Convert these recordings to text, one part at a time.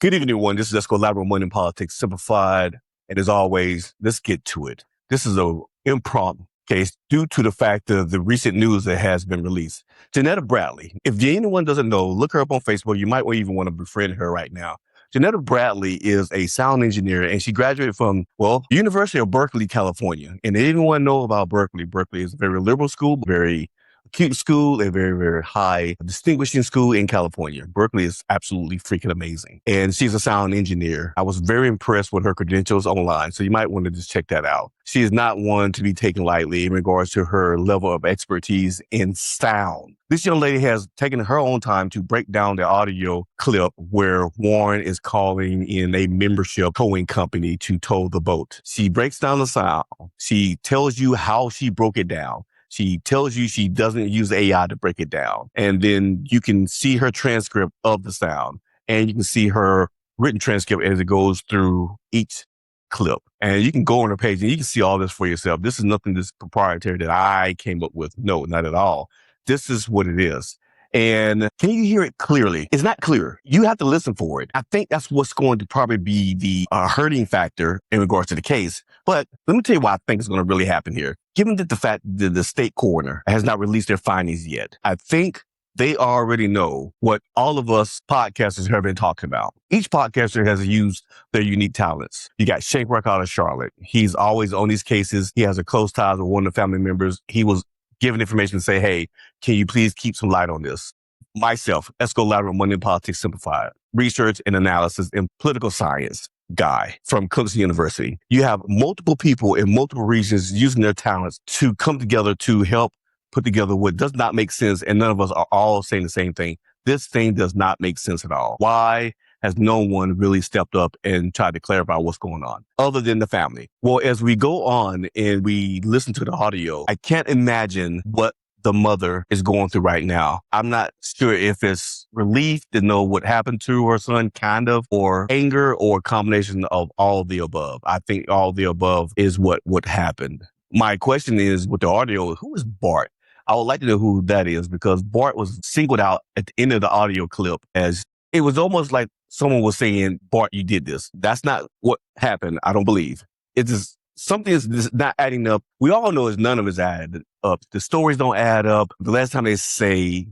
Good evening, everyone. This is Let's Go Live on Money in Politics Simplified. And as always, let's get to it. This is an impromptu case due to the fact of the recent news that has been released. Janetta Bradley, if anyone doesn't know, look her up on Facebook. You might even want to befriend her right now. Janetta Bradley is a sound engineer, and she graduated from, University of Berkeley, California. And anyone know about Berkeley? Berkeley is a very liberal school, very cute school, a very, very high distinguishing school in California. Berkeley is absolutely freaking amazing. And she's a sound engineer. I was very impressed with her credentials online. So you might want to just check that out. She is not one to be taken lightly in regards to her level of expertise in sound. This young lady has taken her own time to break down the audio clip where Warren is calling in a membership towing company to tow the boat. She breaks down the sound. She tells you how she broke it down. She tells you she doesn't use AI to break it down. And then you can see her transcript of the sound, and you can see her written transcript as it goes through each clip. And you can go on her page and you can see all this for yourself. This is nothing that's proprietary that I came up with. No, not at all. This is what it is. And can you hear it clearly? It's not clear. You have to listen for it. I think that's what's going to probably be the hurting factor in regards to the case. But let me tell you what I think is going to really happen here. Given that the fact that the state coroner has not released their findings yet, I think they already know what all of us podcasters have been talking about. Each podcaster has used their unique talents. You got Shank out of Charlotte. He's always on these cases. He has a close ties with one of the family members. He was given information to say, hey, can you please keep some light on this? Myself, Let's Go Live on Money in Politics Simplified, research and analysis in political science guy from Clemson University. You have multiple people in multiple regions using their talents to come together to help put together what does not make sense. And none of us are all saying the same thing. This thing does not make sense at all. Why has no one really stepped up and tried to clarify what's going on other than the family? Well, as we go on and we listen to the audio, I can't imagine what the mother is going through right now. I'm not sure if it's relief to know what happened to her son, kind of, or anger, or a combination of all of the above. I think all of the above is what happened. My question is, with the audio, who is Bart? I would like to know who that is, because Bart was singled out at the end of the audio clip as it was almost like someone was saying, Bart, you did this. That's not what happened, I don't believe. It's just something is not adding up. We all know none of it's added up. The stories don't add up. The last time they say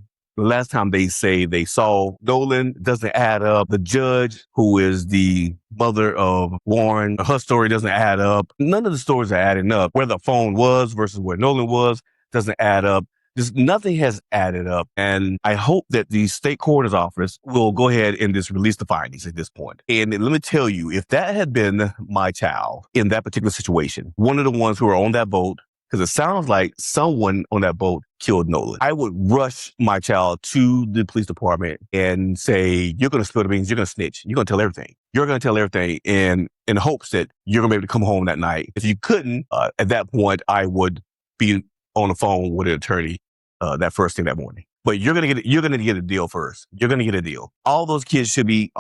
they saw Nolan doesn't add up. The judge, who is the mother of Warren, her story doesn't add up. None of the stories are adding up. Where the phone was versus where Nolan was doesn't add up. Just nothing has added up. And I hope that the state coroner's office will go ahead and just release the findings at this point. And let me tell you, if that had been my child in that particular situation, one of the ones who were on that boat, because it sounds like someone on that boat killed Nolan, I would rush my child to the police department and say, you're going to spill the beans, you're going to snitch, you're going to tell everything. You're going to tell everything in hopes that you're going to be able to come home that night. If you couldn't, at that point, I would be on the phone with an attorney that first thing that morning. But you're gonna get a deal first. You're gonna get a deal. All those parents should be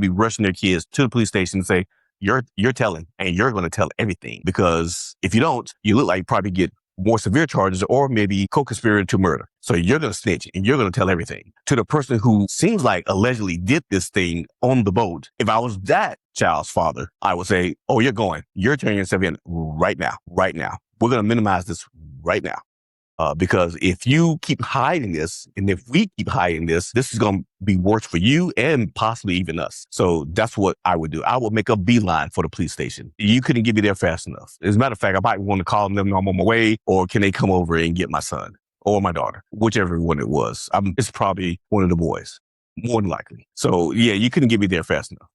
rushing their kids to the police station and say, you're telling, and you're gonna tell everything. Because if you don't, you look like you probably get more severe charges or maybe co-conspirator to murder. So you're gonna snitch and you're gonna tell everything to the person who seems like allegedly did this thing on the boat. If I was that child's father, I would say, oh, you're turning yourself in right now. We're gonna minimize this right now. Because if you keep hiding this, and if we keep hiding this, this is going to be worse for you and possibly even us. So that's what I would do. I would make a beeline for the police station. You couldn't get me there fast enough. As a matter of fact, I might want to call them, I'm on my way, or can they come over and get my son or my daughter, whichever one it was. It's probably one of the boys, more than likely. So yeah, you couldn't get me there fast enough.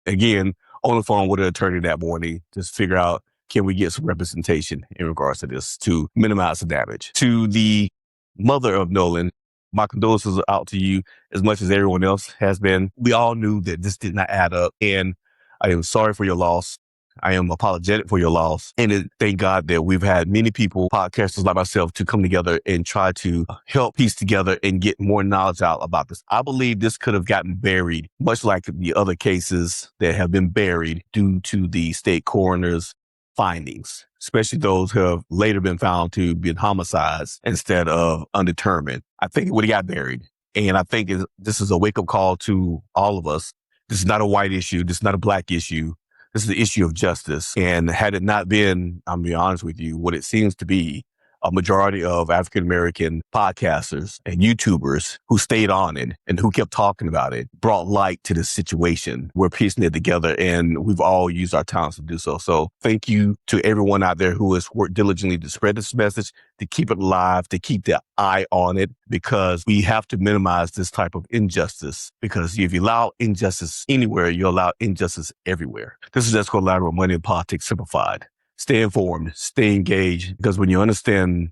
Again, on the phone with an attorney that morning, just figure out, can we get some representation in regards to this to minimize the damage? To the mother of Nolan, my condolences are out to you as much as everyone else has been. We all knew that this did not add up, and I am sorry for your loss. I am apologetic for your loss. And thank God that we've had many people, podcasters like myself, to come together and try to help piece together and get more knowledge out about this. I believe this could have gotten buried, much like the other cases that have been buried due to the state coroner's findings, especially those who have later been found to be homicides instead of undetermined. I think it would have got buried. And I think this is a wake-up call to all of us This is not a white issue. This is not a black issue. This is the issue of justice. And had it not been, I'm being honest with you, what it seems to be a majority of African-American podcasters and YouTubers who stayed on it and who kept talking about it, brought light to this situation. We're piecing it together, and we've all used our talents to do so. So thank you to everyone out there who has worked diligently to spread this message, to keep it alive, to keep the eye on it, because we have to minimize this type of injustice. Because if you allow injustice anywhere, you allow injustice everywhere. This is Let's Go Lateral, Money and Politics Simplified. Stay informed, stay engaged, because when you understand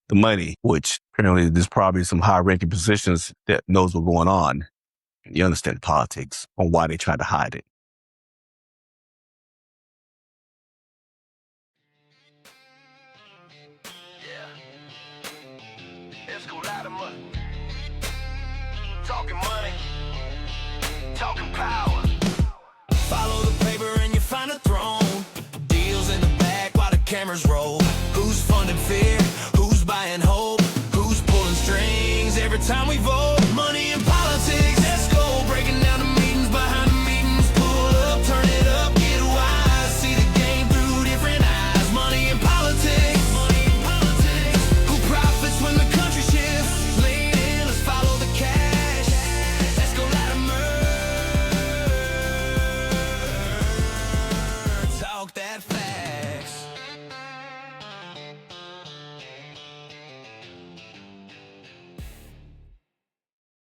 the money, which apparently there's probably some high-ranking positions that knows what's going on, you understand politics on why they try to hide it. Let's go louder, money. Talking money, talking power. Follow the paper and you find a throne. Deals in the back while the cameras roll. Who's funding fear? Who's buying hope? Who's pulling strings every time we vote?